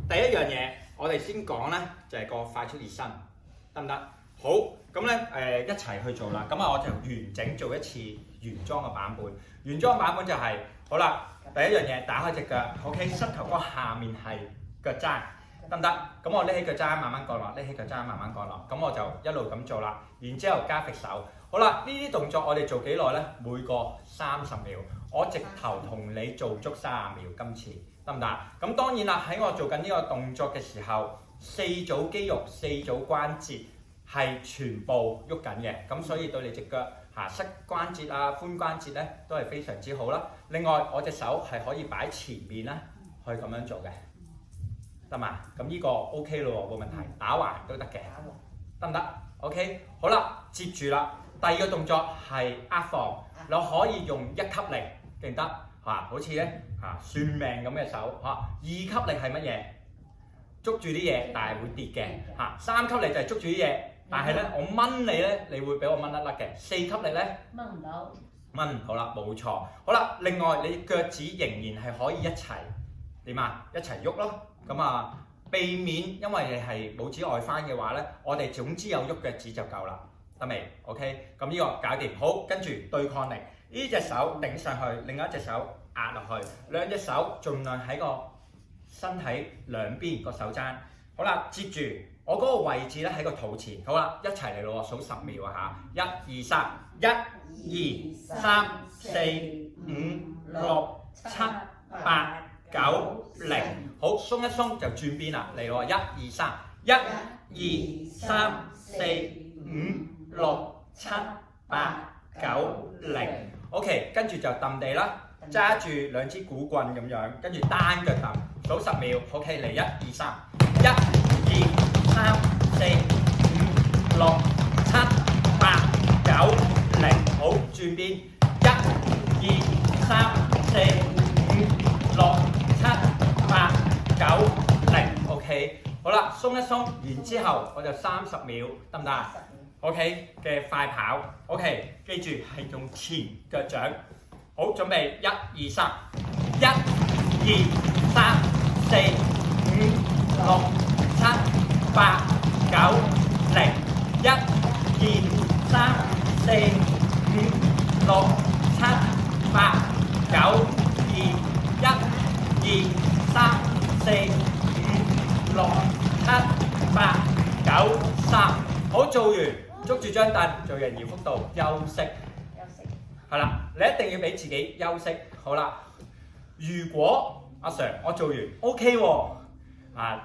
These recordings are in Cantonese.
第一樣嘢，我哋先講咧就係個快速熱身，得唔得？好，咁咧一齊去做啦。咁啊，我就完整做一次原裝嘅版本。原裝版本就係、好啦，第一樣嘢打開隻腳 ，OK， 膝頭哥下面係腳踭，得唔得？咁我拎起腳踭慢慢降落，拎起腳踭慢慢降落。咁我就一路咁做啦。然之後加揈手。好啦，呢啲動作我哋做幾耐咧？每個30秒。我直頭同你做足30秒，今次得唔得？咁當然啦，喺我做緊呢個動作嘅時候，4組肌肉、4組關節係全部喐緊嘅，咁所以對你隻腳膝關節啊、髖關節咧都係非常之好啦。另外，我隻手係可以擺前面啦，去咁樣做嘅，得嘛？咁呢個 OK 咯，冇問題，打橫都得嘅，得唔得 ？OK， 好啦，接住啦，第二個動作係壓放，你可以用1級力。記得好似咧算命咁嘅手2級力係乜嘢？捉住啲嘢，但係會跌嘅3級力就係捉住啲嘢，但係咧我掹你咧，你會俾我掹甩甩嘅。4級力咧掹唔到，掹唔到啦，冇錯。好啦，另外你腳趾仍然係可以一齊點啊？一齊喐咯。咁啊，避免因為你係拇指外翻嘅話咧，我哋總之有喐腳趾就夠啦，得未 ？OK， 咁呢個搞掂。好，跟住對抗力。呢隻手頂上去，另一隻手壓落去，兩隻手盡量喺個身體兩邊個手踭。好啦，接住我嗰個位置咧喺個肚前。好啦，一齊嚟咯，數10秒啊嚇！1、2、3，1、2、3、4、5、6、7、8、9、0。好，鬆一鬆就轉邊啦，嚟咯！1、2、3，1、2、3、4、5、6、7、8、9、0。OK， 跟住就揼地啦，揸住兩支鼓棍咁樣，跟住單腳揼，數10秒。OK，嚟1、2、3，1、2、3、4、5、6、7、8、9、0。好，轉邊1、2、3、4、5、6、7、8、9、0。OK， 好啦，鬆一鬆，然之後我就30秒，得唔得？OK 嘅快跑 ，OK， 記住係用前腳掌。好，準備1、2、3，1、2、3、4、5、6、7、8、9、0。1、2、3、4、5、6、7、8、9、2。1、2、3、4、5、6、7、8、9、3。好，做完。捉住張凳，做人搖幅度，休息。係啦，你一定要俾自己休息。好啦，如果阿 Sir 我做完 OK 喎，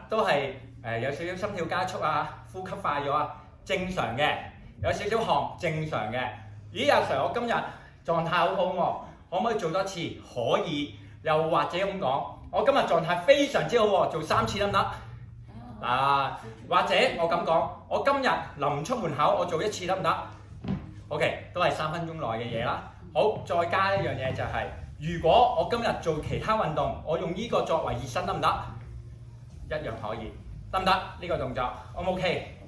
都係有少少心跳加速啊，呼吸快咗啊，正常嘅。有少少汗，正常嘅。咦，阿 Sir 我今日狀態好好喎，可唔可以做多次？可以。又或者咁講，我今日狀態非常之好喎，做3次得唔得？或者我咁講，我今日臨出門口我做1次得唔得 ？OK， 都係3分鐘內嘅嘢啦。好，再加一樣嘢就係、如果我今日做其他運動，我用呢個作為熱身得唔得？一樣可以，得唔得？呢個動作 O 唔 OK？